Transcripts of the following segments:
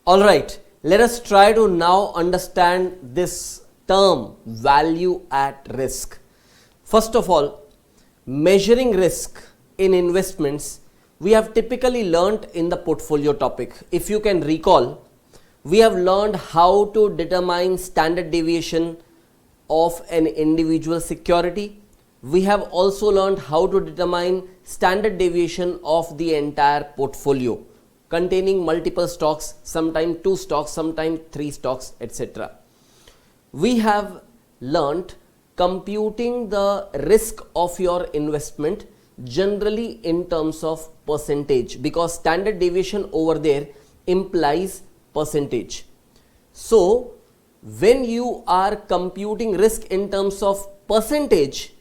Alright, let us try to now understand this term value at risk. First of all, measuring risk in investments we have typically learnt in the portfolio topic. If you can recall, we have learned how to determine standard deviation of an individual security. We have also learned how to determine standard deviation of the entire portfolio containing multiple stocks, sometimes 2 stocks, sometimes 3 stocks, etc. We have learnt computing the risk of your investment generally in terms of percentage, because standard deviation over there implies percentage. So when you are computing risk in terms of percentage,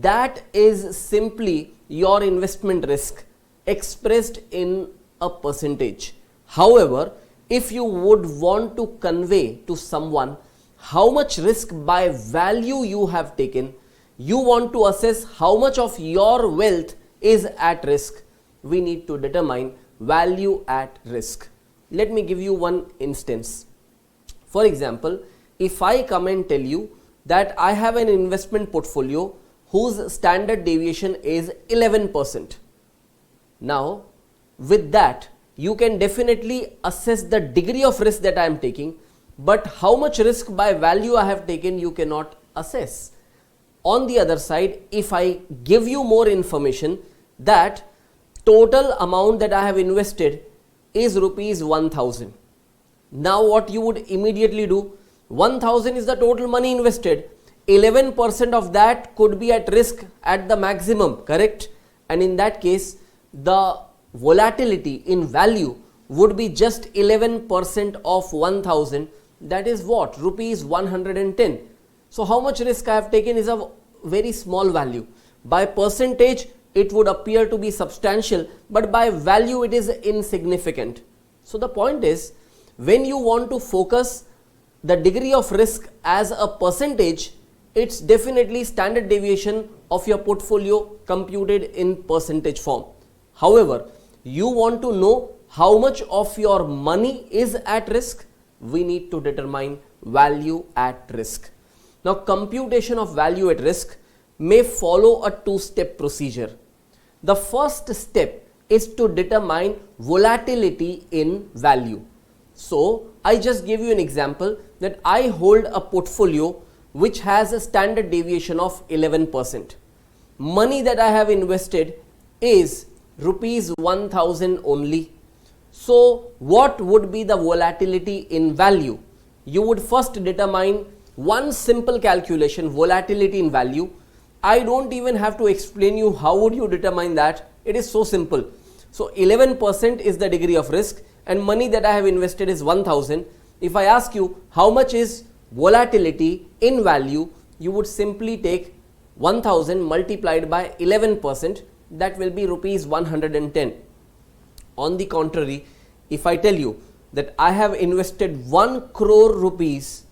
that is simply your investment risk expressed in a percentage. However, if you would want to convey to someone how much risk by value you have taken, you want to assess how much of your wealth is at risk, we need to determine value at risk. Let me give you one instance. For example, if I come and tell you that I have an investment portfolio whose standard deviation is 11%. Now, with that, you can definitely assess the degree of risk that I am taking, but how much risk by value I have taken, you cannot assess. On the other side, if I give you more information that total amount that I have invested is rupees 1000. Now what you would immediately do, 1000 is the total money invested, 11% of that could be at risk at the maximum, correct? And in that case, the volatility in value would be just 11% of 1000, that is what? Rupees 110. So how much risk I have taken is a very small value. By percentage, it would appear to be substantial, but by value it is insignificant. So the point is, when you want to focus the degree of risk as a percentage, it's definitely standard deviation of your portfolio computed in percentage form. However, you want to know how much of your money is at risk, we need to determine value at risk. Now, computation of value at risk may follow a 2-step procedure. The first step is to determine volatility in value. So, I just give you an example that I hold a portfolio which has a standard deviation of 11%. Money that I have invested is rupees 1000 only. So, what would be the volatility in value? You would first determine one simple calculation, volatility in value. I don't even have to explain you how would you determine that. It is so simple. So 11% is the degree of risk and money that I have invested is 1000. If I ask you how much is volatility in value, you would simply take 1000 multiplied by 11%, that will be rupees 110. On the contrary, if I tell you that I have invested 1 crore rupees,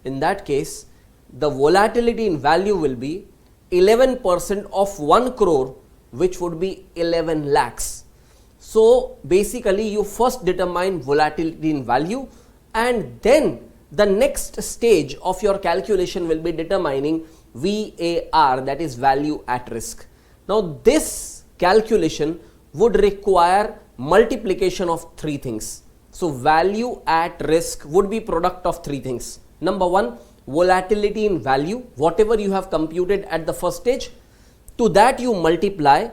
in that case, the volatility in value will be 11% of 1 crore, which would be 11 lakhs. So basically, you first determine volatility in value and then the next stage of your calculation will be determining VAR, that is value at risk. Now this calculation would require multiplication of 3 things. So value at risk would be product of 3 things. Number 1, volatility in value, whatever you have computed at the first stage, to that you multiply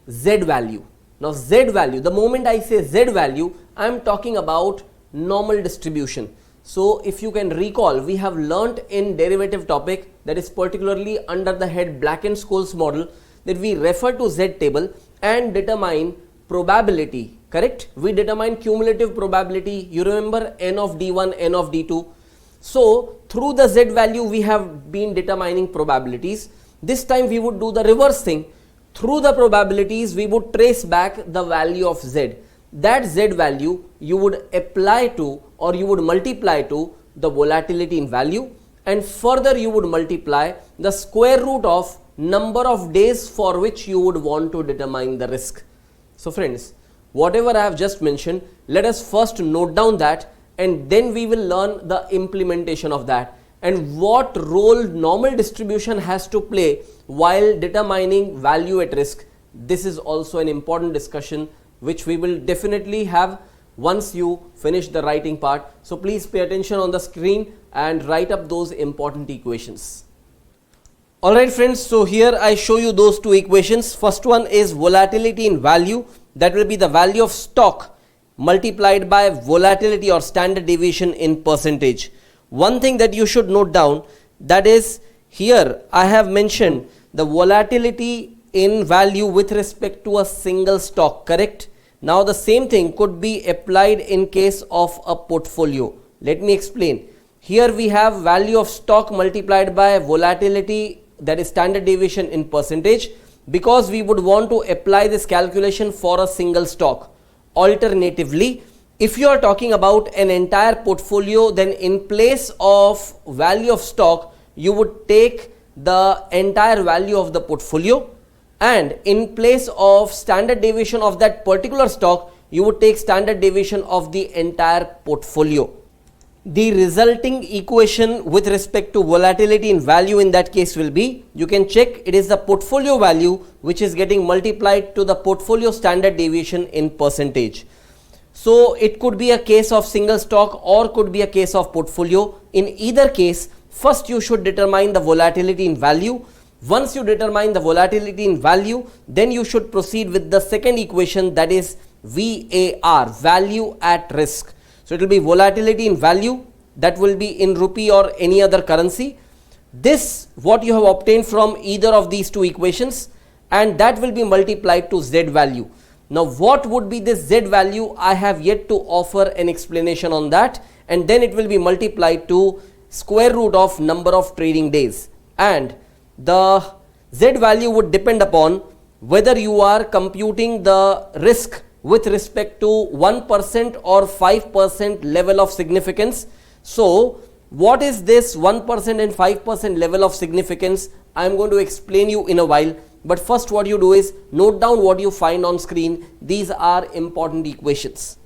Z value. Now Z value, the moment I say Z value, I am talking about normal distribution. So if you can recall, we have learnt in derivative topic, that is particularly under the head Black-Scholes model, that we refer to Z table and determine probability, correct? We determine cumulative probability, you remember n of d1, n of d2. So through the Z value we have been determining probabilities. This time we would do the reverse thing. Through the probabilities we would trace back the value of Z. That Z value you would apply to or you would multiply to the volatility in value, and further you would multiply the square root of number of days for which you would want to determine the risk. So friends, whatever I have just mentioned, let us first note down that, and then we will learn the implementation of that and what role normal distribution has to play while determining value at risk. This is also an important discussion which we will definitely have once you finish the writing part. So please pay attention on the screen and write up those important equations. Alright friends, so here I show you those two equations. First one is volatility in value, that will be the value of stock multiplied by volatility or standard deviation in percentage. One thing that you should note down, that is here I have mentioned the volatility in value with respect to a single stock, correct? Now the same thing could be applied in case of a portfolio. Let me explain. Here we have value of stock multiplied by volatility, that is standard deviation in percentage, because we would want to apply this calculation for a single stock. Alternatively, if you are talking about an entire portfolio, then in place of value of stock, you would take the entire value of the portfolio, and in place of standard deviation of that particular stock, you would take standard deviation of the entire portfolio. The resulting equation with respect to volatility in value in that case will be, you can check, it is the portfolio value which is getting multiplied to the portfolio standard deviation in percentage. So it could be a case of single stock or could be a case of portfolio. In either case, first you should determine the volatility in value. Once you determine the volatility in value, then you should proceed with the second equation, that is VAR, value at risk. So it will be volatility in value, that will be in rupee or any other currency. This what you have obtained from either of these two equations, and that will be multiplied to Z value. Now what would be this Z value? I have yet to offer an explanation on that, and then it will be multiplied to square root of number of trading days, and the Z value would depend upon whether you are computing the risk with respect to 1% or 5% level of significance. So what is this 1% and 5% level of significance? I am going to explain you in a while, but first what you do is note down what you find on screen. These are important equations.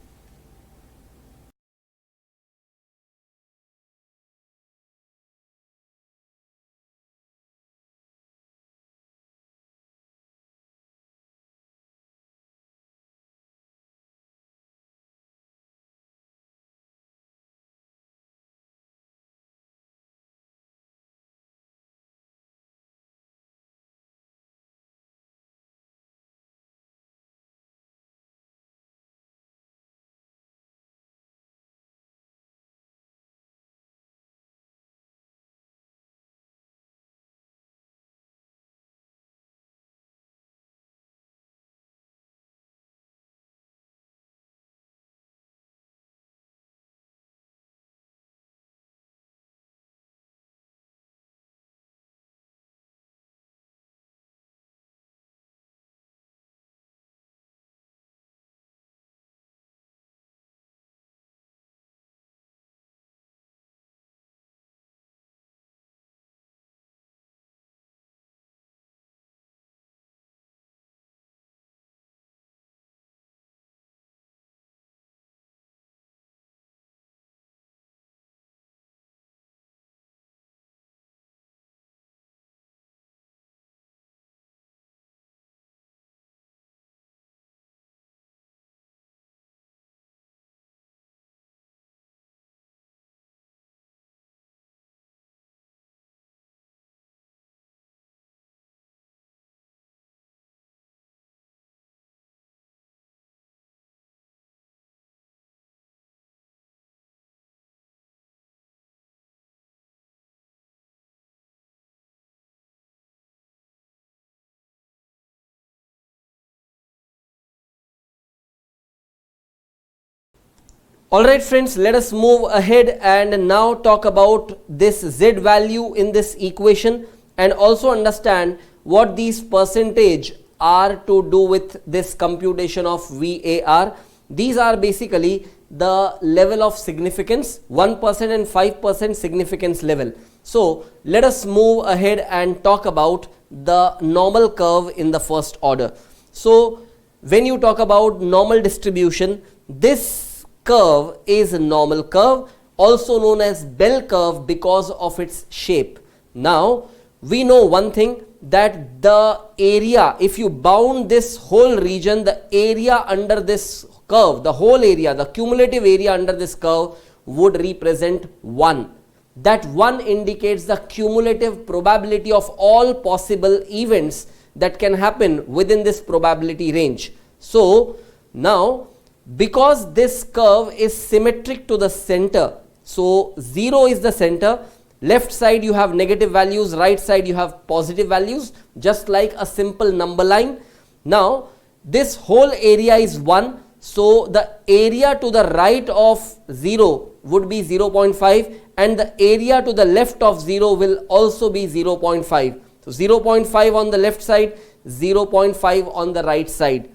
Alright friends, let us move ahead and now talk about this Z value in this equation and also understand what these percentage are to do with this computation of VAR. These are basically the level of significance, 1% and 5% significance level. So let us move ahead and talk about the normal curve in the first order. So when you talk about normal distribution, this curve is a normal curve, also known as bell curve because of its shape. Now, we know one thing, that the area, if you bound this whole region, the area under this curve, the whole area, the cumulative area under this curve would represent 1. That 1 indicates the cumulative probability of all possible events that can happen within this probability range. So, now because this curve is symmetric to the center, so 0 is the center, left side you have negative values, right side you have positive values, just like a simple number line. Now, this whole area is 1, so the area to the right of 0 would be 0.5 and the area to the left of 0 will also be 0.5. So, 0.5 on the left side, 0.5 on the right side.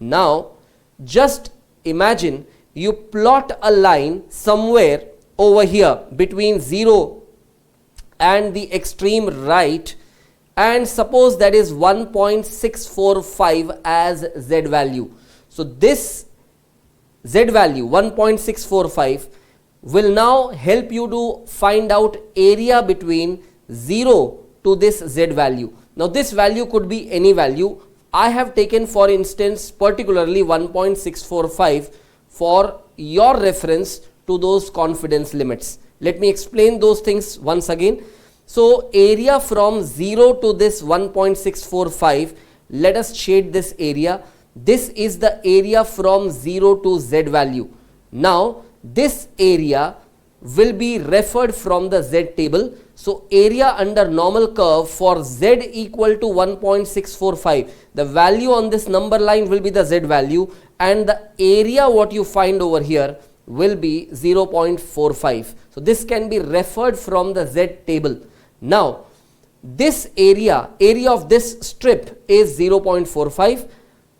Now, just imagine you plot a line somewhere over here between 0 and the extreme right, and suppose that is 1.645 as Z value. So, this Z value 1.645 will now help you to find out area between 0 to this Z value. Now, this value could be any value. I have taken for instance particularly 1.645 for your reference to those confidence limits. Let me explain those things once again. So, area from 0 to this 1.645, let us shade this area. This is the area from 0 to Z value. Now, this area will be referred from the Z table. So, area under normal curve for Z equal to 1.645. The value on this number line will be the Z value, and the area what you find over here will be 0.45. So, this can be referred from the Z table. Now, this area of this strip is 0.45,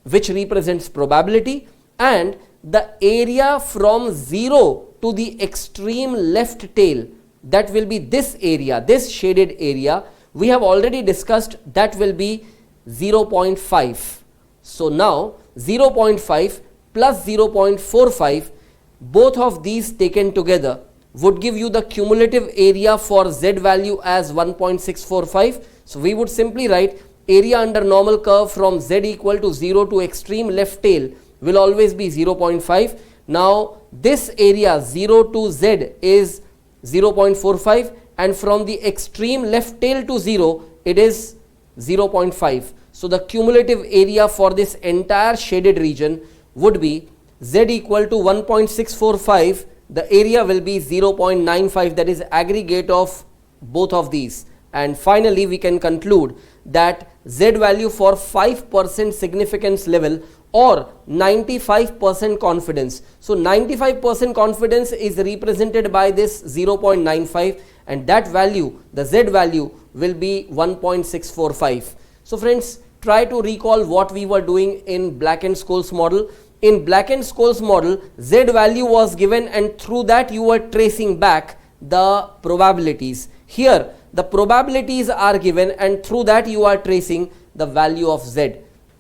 which represents probability, and the area from 0 to the extreme left tail, that will be this area, this shaded area, we have already discussed, that will be 0.5. So, now 0.5 plus 0.45, both of these taken together would give you the cumulative area for Z value as 1.645. So, we would simply write area under normal curve from Z equal to 0 to extreme left tail will always be 0.5. Now, this area 0 to Z is 0.45, and from the extreme left tail to 0 it is 0.5. So, the cumulative area for this entire shaded region would be Z equal to 1.645, the area will be 0.95, that is aggregate of both of these. And finally, we can conclude that Z value for 5% significance level or 95% confidence. So, 95% confidence is represented by this 0.95, and that value, the Z value, will be 1.645. So, friends, try to recall what we were doing in Black and Scholes model. In Black and Scholes model, Z value was given, and through that you were tracing back the probabilities. Here, the probabilities are given, and through that you are tracing the value of Z.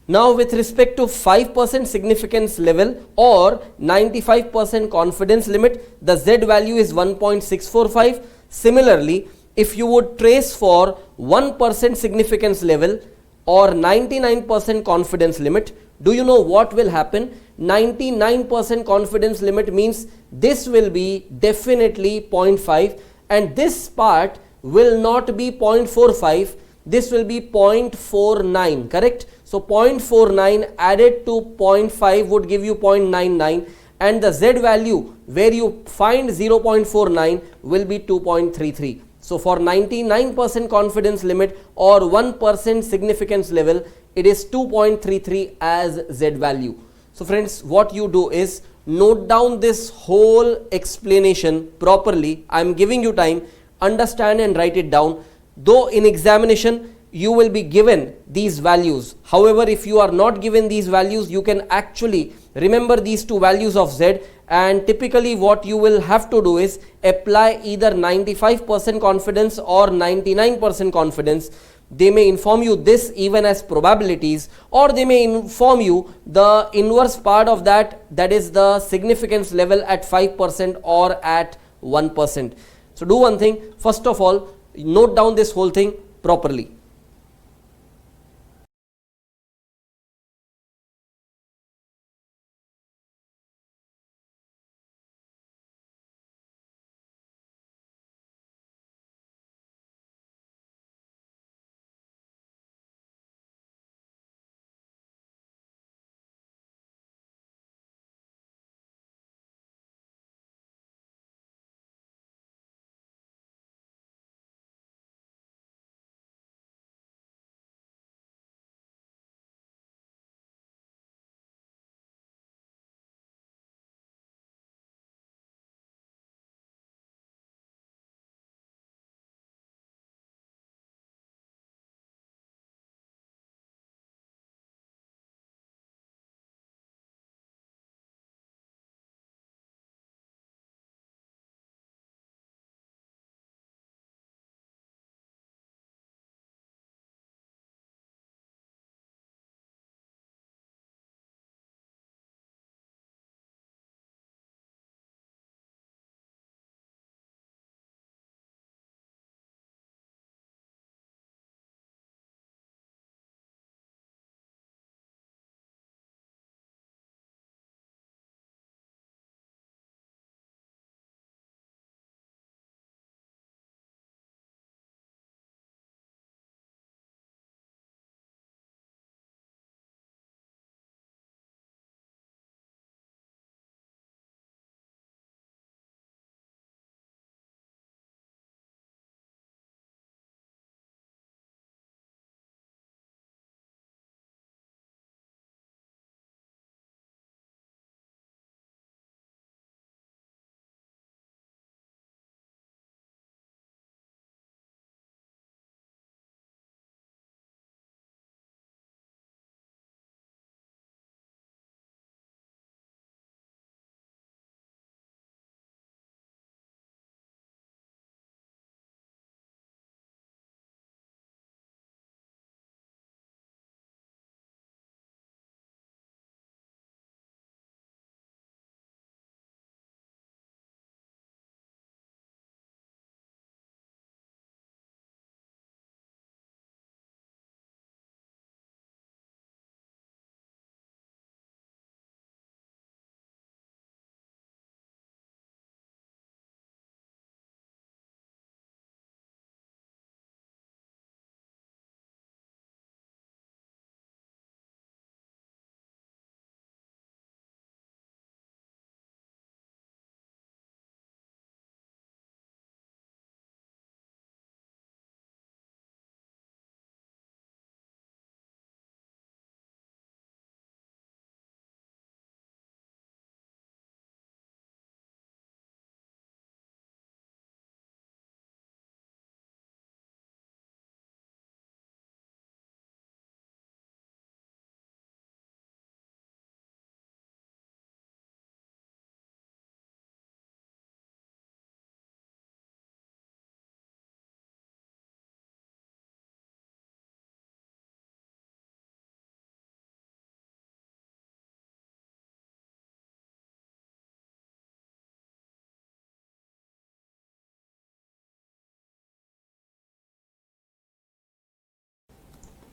Now, with respect to 5% significance level or 95% confidence limit, the Z value is 1.645. Similarly, if you would trace for 1% significance level or 99% confidence limit, do you know what will happen? 99% confidence limit means this will be definitely 0.5, and this part will not be 0.45, this will be 0.49, correct? So, 0.49 added to 0.5 would give you 0.99, and the Z value where you find 0.49 will be 2.33. So, for 99% confidence limit or 1% significance level, it is 2.33 as Z value. So, friends, what you do is note down this whole explanation properly. I am giving you time, understand and write it down. Though in examination you will be given these values, however, if you are not given these values, you can actually Remember these two values of Z, and typically what you will have to do is apply either 95% confidence or 99% confidence. They may inform you this even as probabilities, or they may inform you the inverse part of that, that is the significance level at 5% or at 1%. So do one thing, first of all, note down this whole thing properly.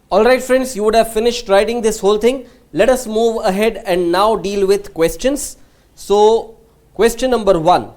Alright friends, you would have finished writing this whole thing. Let us move ahead and now deal with questions. So, question number 1.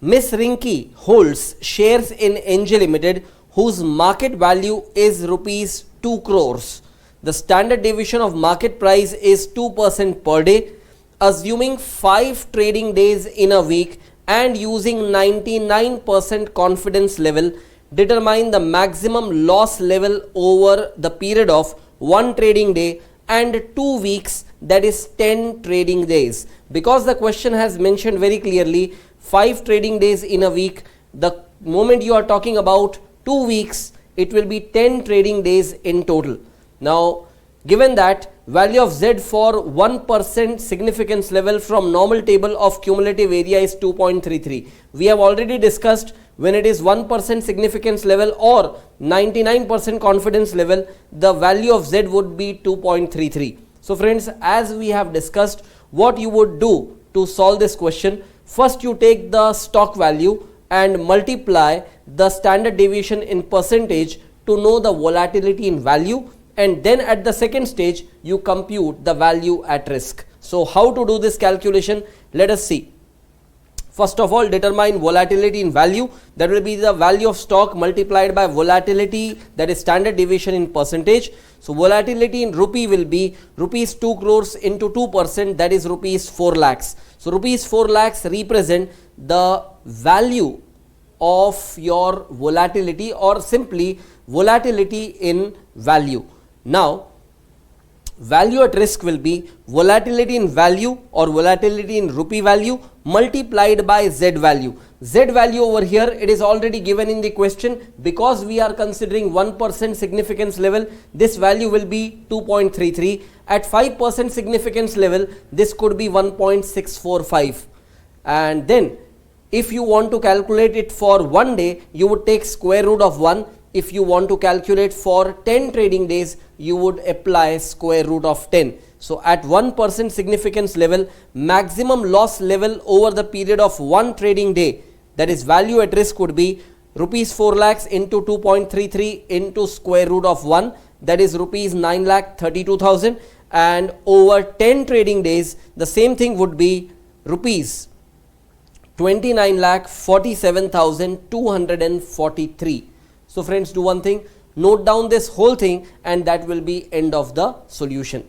Miss Rinky holds shares in NJ Ltd whose market value is rupees 2 crores. The standard deviation of market price is 2% per day. Assuming 5 trading days in a week and using 99% confidence level, determine the maximum loss level over the period of 1 trading day and 2 weeks, that is 10 trading days. Because the question has mentioned very clearly 5 trading days in a week, the moment you are talking about 2 weeks, it will be 10 trading days in total. Now Given that value of Z for 1% significance level from normal table of cumulative area is 2.33. We have already discussed when it is 1% significance level or 99% confidence level, the value of Z would be 2.33. So friends, as we have discussed, what you would do to solve this question, first you take the stock value and multiply the standard deviation in percentage to know the volatility in value, and then at the second stage you compute the value at risk. So how to do this calculation? Let us see. First of all, determine volatility in value. That will be the value of stock multiplied by volatility, that is standard deviation in percentage. So volatility in rupee will be rupees 2 crores into 2%, that is rupees 4 lakhs. So rupees 4 lakhs represent the value of your volatility, or simply volatility in value. Now value at risk will be volatility in value or volatility in rupee value multiplied by Z value. Z value over here, it is already given in the question. Because we are considering 1% significance level, this value will be 2.33. At 5% significance level, this could be 1.645. And then if you want to calculate it for 1 day, you would take square root of 1. If you want to calculate for 10 trading days, you would apply square root of 10. So at 1% significance level, maximum loss level over the period of 1 trading day, that is value at risk, would be rupees 4 lakhs into 2.33 into square root of 1, that is rupees 9 lakh 32,000, and over 10 trading days the same thing would be rupees 29 lakh 47,243. So friends, do one thing, note down this whole thing, and that will be end of the solution.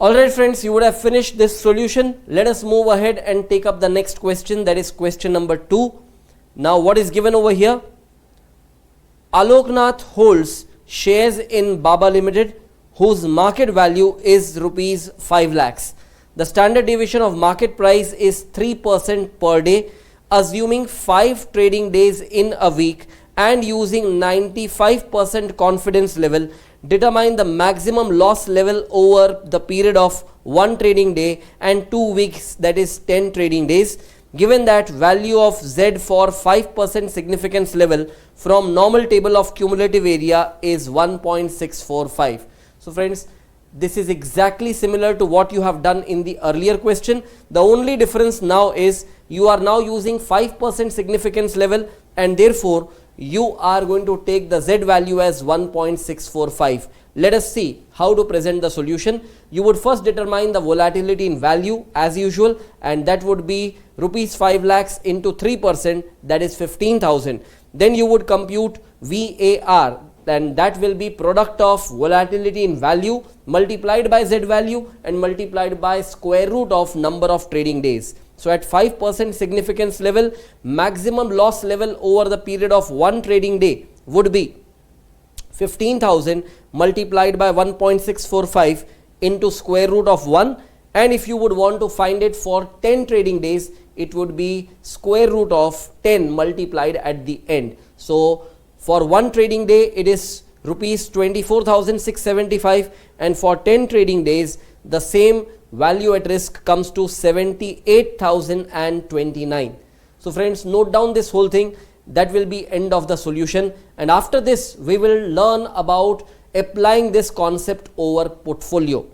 Alright friends, you would have finished this solution. Let us move ahead and take up the next question, that is question number 2. Now what is given over here? Aloknath holds shares in Baba Ltd whose market value is rupees 5 lakhs. The standard deviation of market price is 3% per day, assuming 5 trading days in a week and using 95% confidence level. Determine the maximum loss level over the period of 1 trading day and 2 weeks, that is 10 trading days. Given that value of Z for 5% significance level from normal table of cumulative area is 1.645. So friends, this is exactly similar to what you have done in the earlier question. The only difference now is you are now using 5% significance level, and therefore you are going to take the Z value as 1.645. Let us see how to present the solution. You would first determine the volatility in value as usual, and that would be rupees 5 lakhs into 3%, that is 15,000. Then you would compute VAR, and that will be product of volatility in value multiplied by Z value and multiplied by square root of number of trading days. So at 5% significance level, maximum loss level over the period of 1 trading day would be 15,000 multiplied by 1.645 into square root of 1, and if you would want to find it for 10 trading days, it would be square root of 10 multiplied at the end. So for 1 trading day it is rupees 24,675, and for 10 trading days the same value at risk comes to 78,029. So friends, note down this whole thing. That will be end of the solution, and after this we will learn about applying this concept over portfolio.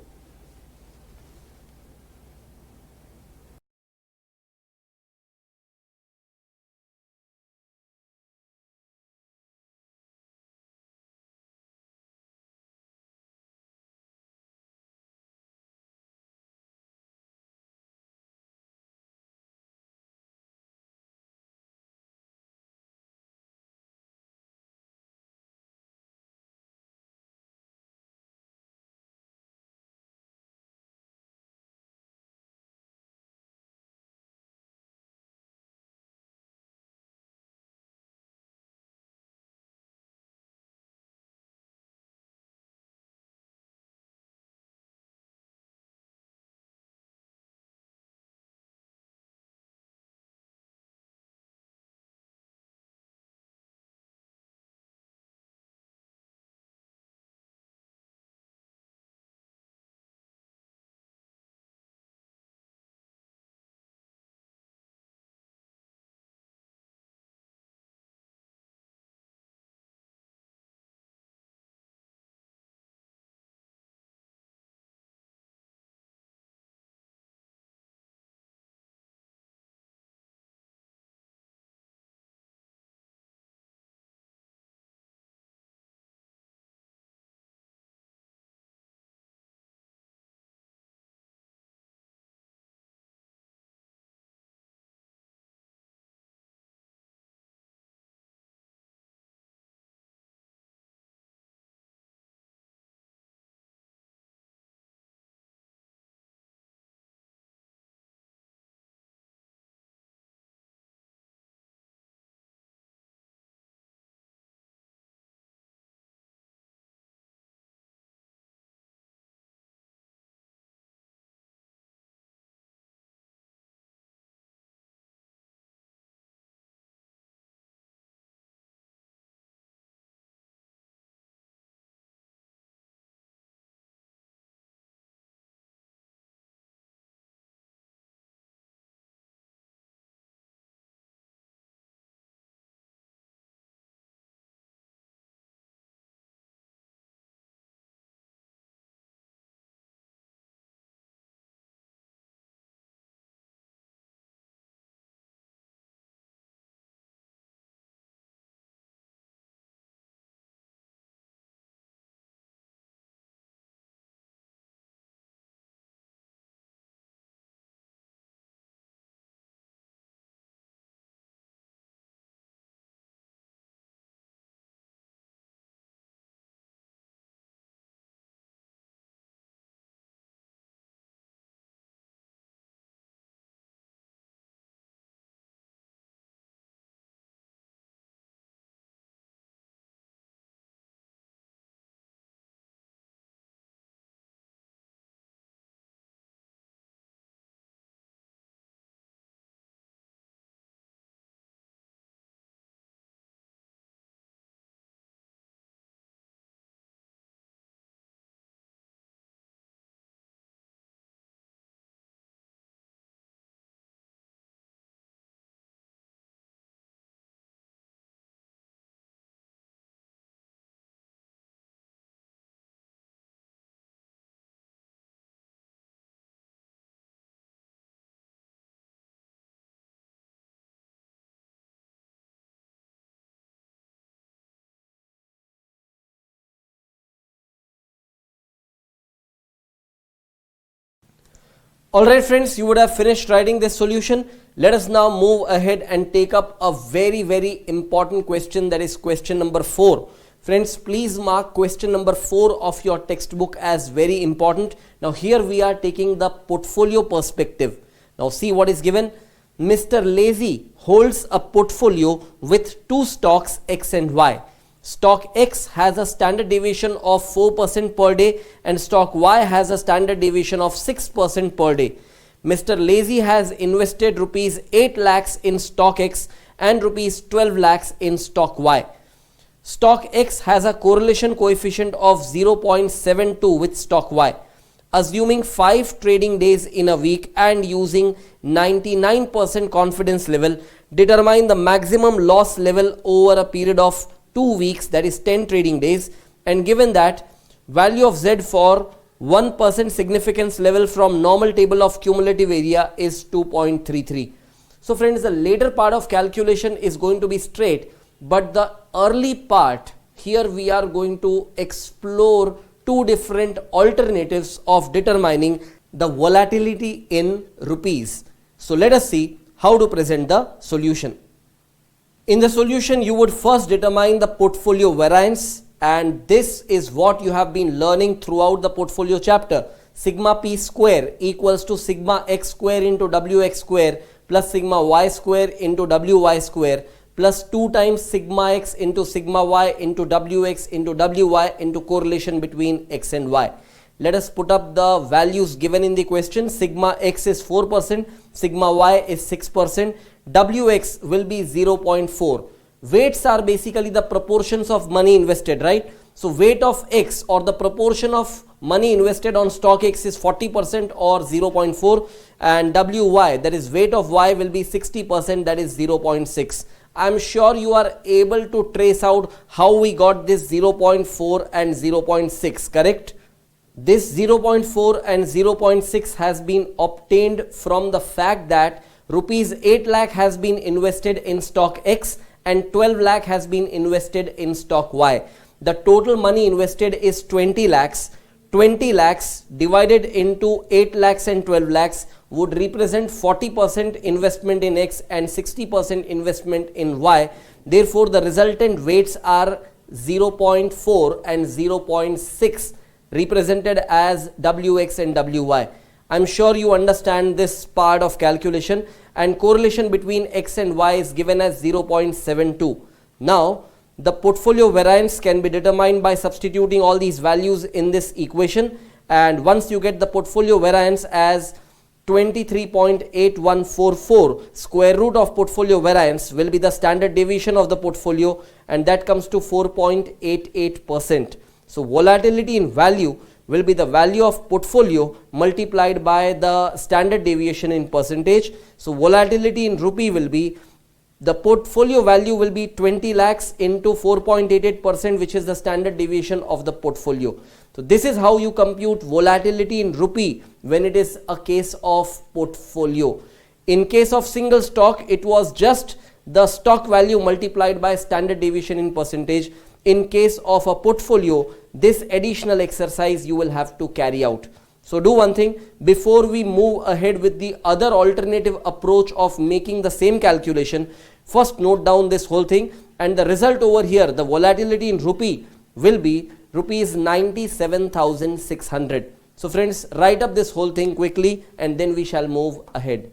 Alright friends, you would have finished writing this solution. Let us now move ahead and take up a very important question, that is question number 4. Friends, please mark question number 4 of your textbook as very important. Now here we are taking the portfolio perspective. Now see what is given. Mr. Lazy holds a portfolio with two stocks X and Y. Stock X has a standard deviation of 4% per day and stock Y has a standard deviation of 6% per day. Mr. Lazy has invested rupees 8 lakhs in stock X and rupees 12 lakhs in stock Y. Stock X has a correlation coefficient of 0.72 with stock Y. Assuming 5 trading days in a week and using 99% confidence level, determine the maximum loss level over a period of 2 weeks, that is 10 trading days, and given that value of Z for 1% significance level from normal table of cumulative area is 2.33. So friends, the later part of calculation is going to be straight, but the early part here we are going to explore two different alternatives of determining the volatility in rupees. So let us see how to present the solution. In the solution, you would first determine the portfolio variance, and this is what you have been learning throughout the portfolio chapter. Sigma P square equals to sigma X square into WX square plus sigma Y square into WY square plus 2 times sigma X into sigma Y into WX into WY into correlation between X and Y. Let us put up the values given in the question. Sigma X is 4%, sigma Y is 6%, WX will be 0.4. Weights are basically the proportions of money invested, right? So weight of X or the proportion of money invested on stock X is 40% or 0.4, and WY, that is weight of Y, will be 60%, that is 0.6. I'm sure you are able to trace out how we got this 0.4 and 0.6, correct? This 0.4 and 0.6 has been obtained from the fact that rupees 8 lakh has been invested in stock X and 12 lakh has been invested in stock Y. The total money invested is 20 lakhs. 20 lakhs divided into 8 lakhs and 12 lakhs would represent 40% investment in X and 60% investment in Y. Therefore, the resultant weights are 0.4 and 0.6 represented as WX and WY. I'm sure you understand this part of calculation, and correlation between X and Y is given as 0.72. Now, the portfolio variance can be determined by substituting all these values in this equation, and once you get the portfolio variance as 23.8144, square root of portfolio variance will be the standard deviation of the portfolio, and that comes to 4.88%. So volatility in value will be the value of portfolio multiplied by the standard deviation in percentage. So volatility in rupee will be, the portfolio value will be 20 lakhs into 4.88%, which is the standard deviation of the portfolio. So this is how you compute volatility in rupee when it is a case of portfolio. In case of single stock, it was just the stock value multiplied by standard deviation in percentage. In case of a portfolio, this additional exercise you will have to carry out. So do one thing, before we move ahead with the other alternative approach of making the same calculation, first note down this whole thing, and the result over here, the volatility in rupee will be rupees 97,600. So friends, write up this whole thing quickly and then we shall move ahead.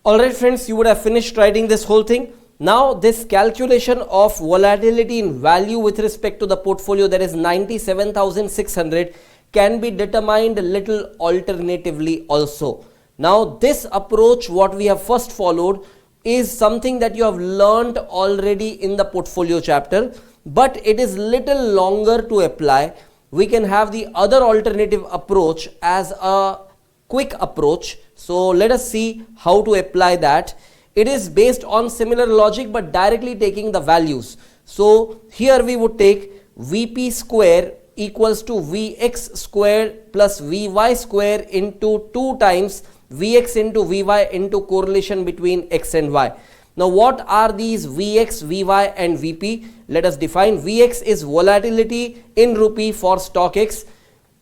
Alright friends, you would have finished writing this whole thing. Now this calculation of volatility in value with respect to the portfolio, that is 97,600, can be determined a little alternatively also. Now this approach, what we have first followed, is something that you have learned already in the portfolio chapter, but it is little longer to apply. We can have the other alternative approach as a quick approach. So let us see how to apply that. It is based on similar logic but directly taking the values. So here we would take Vp square equals to Vx square plus Vy square into 2 times Vx into Vy into correlation between x and y. Now what are these Vx, Vy and Vp? Let us define. Vx is volatility in rupee for stock X,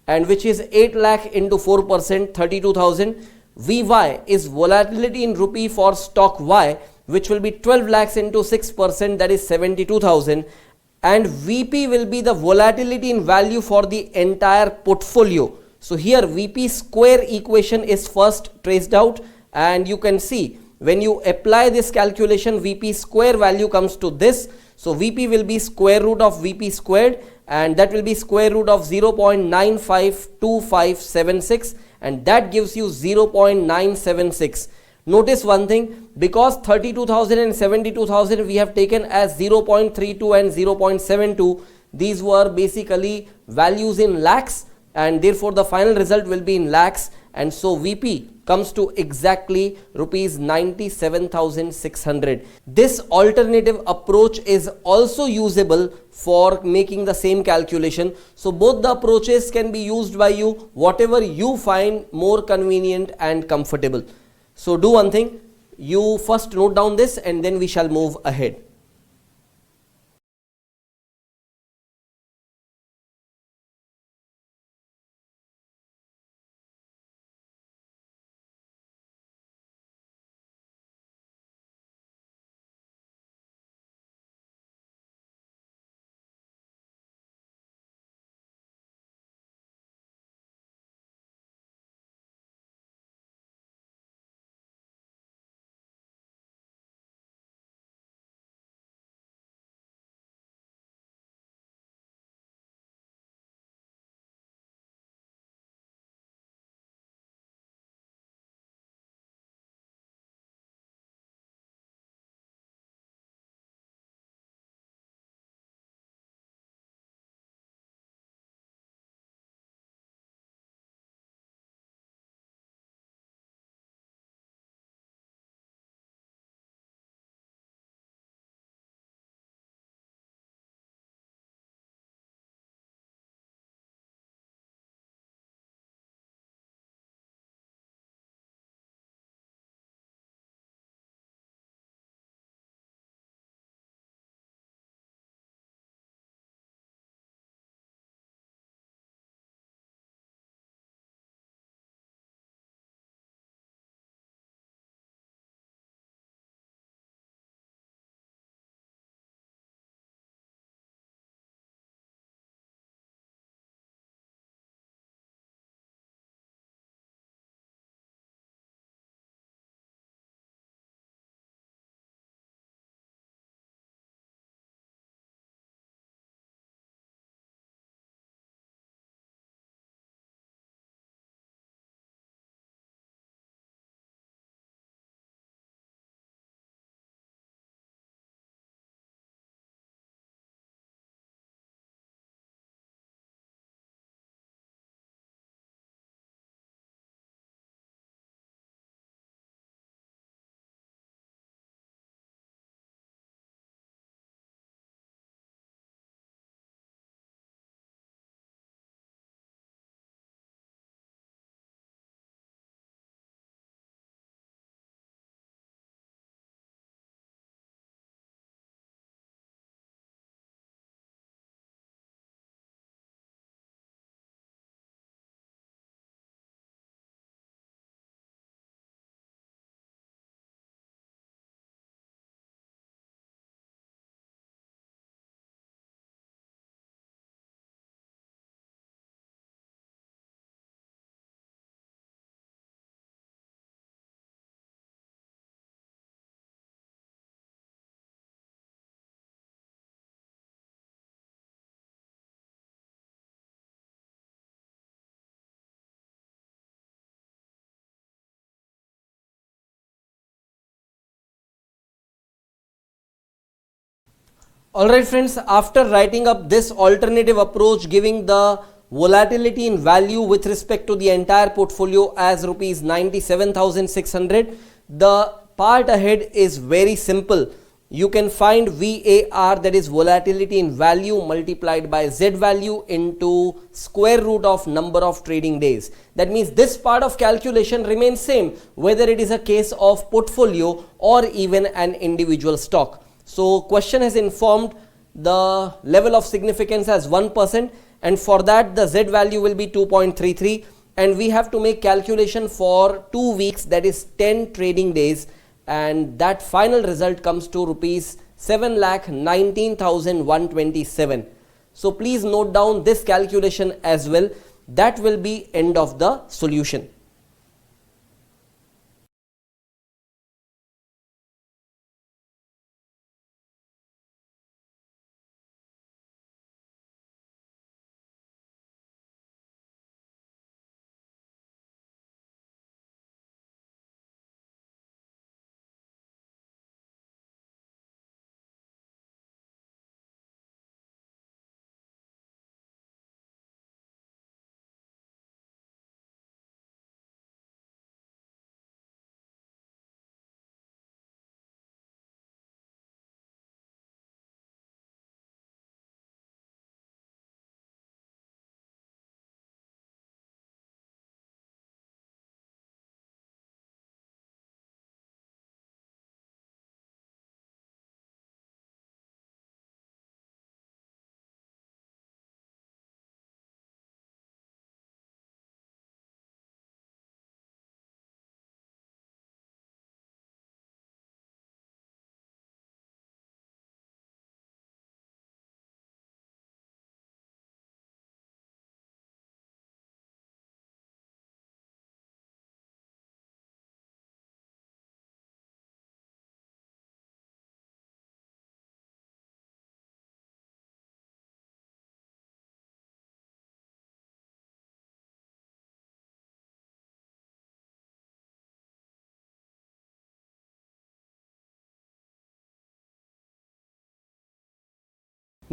and which is 8 lakh into 4%, 32,000. Vy is volatility in rupee for stock Y, which will be 12 lakhs into 6%, that is 72,000. And Vp will be the volatility in value for the entire portfolio. So here Vp square equation is first traced out, and you can see when you apply this calculation, Vp square value comes to this. So Vp will be square root of Vp squared, and that will be square root of 0.952576, and that gives you 0.976. Notice one thing, because 32,000 and 72,000 we have taken as 0.32 and 0.72, these were basically values in lakhs, and therefore the final result will be in lakhs, and so Vp comes to exactly rupees 97,600. This alternative approach is also usable for making the same calculation. So both the approaches can be used by you, whatever you find more convenient and comfortable. So do one thing, you first note down this and then we shall move ahead. Alright friends, after writing up this alternative approach giving the volatility in value with respect to the entire portfolio as rupees 97,600, the part ahead is very simple. You can find VAR, that is volatility in value multiplied by Z value into square root of number of trading days. That means this part of calculation remains same whether it is a case of portfolio or even an individual stock. So question has informed the level of significance as 1%, and for that the Z value will be 2.33, and we have to make calculation for 2 weeks, that is 10 trading days, and that final result comes to rupees 7,19,127. So please note down this calculation as well. That will be end of the solution.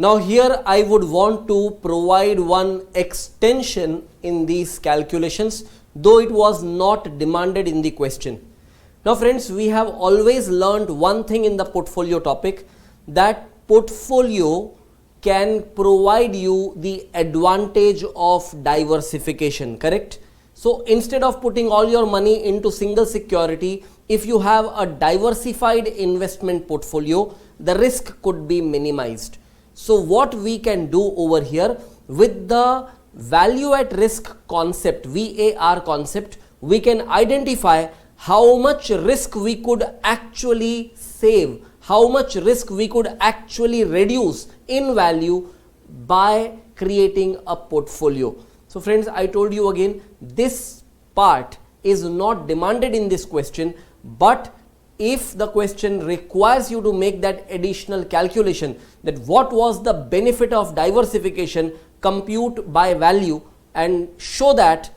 Now here I would want to provide one extension in these calculations, though it was not demanded in the question. Now friends, we have always learned one thing in the portfolio topic, that portfolio can provide you the advantage of diversification, correct? So instead of putting all your money into single security, if you have a diversified investment portfolio, the risk could be minimized. So what we can do over here with the value at risk concept, VAR concept, we can identify how much risk we could actually save, how much risk we could actually reduce in value by creating a portfolio. So friends, I told you again, this part is not demanded in this question, but if the question requires you to make that additional calculation, that what was the benefit of diversification, compute by value and show that,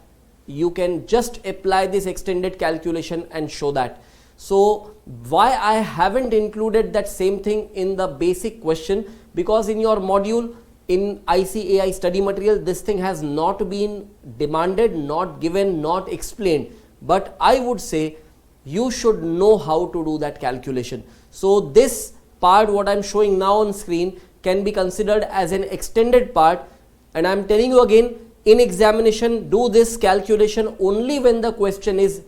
you can just apply this extended calculation and show that. So why I haven't included that same thing in the basic question, because in your module in ICAI study material, this thing has not been demanded, not given, not explained, but I would say you should know how to do that calculation. So this part what I am showing now on screen can be considered as an extended part, and I am telling you again, in examination do this calculation only when the question is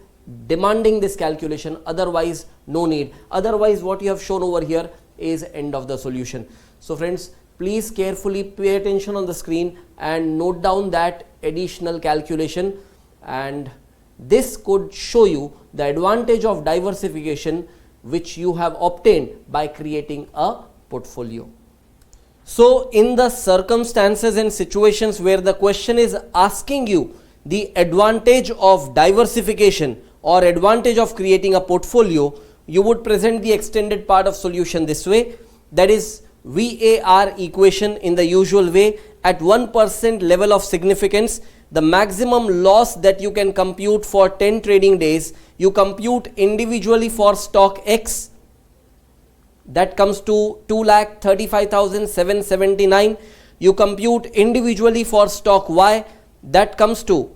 demanding this calculation, otherwise no need. Otherwise what you have shown over here is end of the solution. So friends, please carefully pay attention on the screen and note down that additional calculation, and this could show you the advantage of diversification which you have obtained by creating a portfolio. So in the circumstances and situations where the question is asking you the advantage of diversification or advantage of creating a portfolio, you would present the extended part of solution this way, that is VAR equation in the usual way. At 1% level of significance, the maximum loss that you can compute for 10 trading days, you compute individually for stock X, that comes to 2,35,779. You compute individually for stock Y, that comes to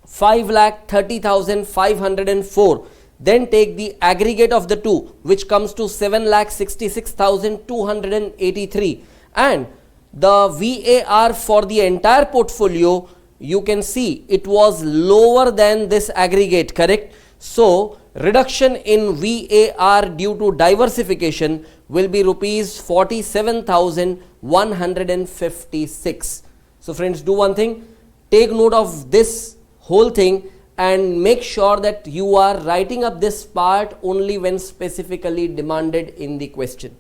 5,30,504. Then take the aggregate of the two, which comes to 7,66,283, and the VAR for the entire portfolio, you can see it was lower than this aggregate, correct? So reduction in VAR due to diversification will be rupees 47,156. So friends, do one thing, take note of this whole thing and make sure that you are writing up this part only when specifically demanded in the question.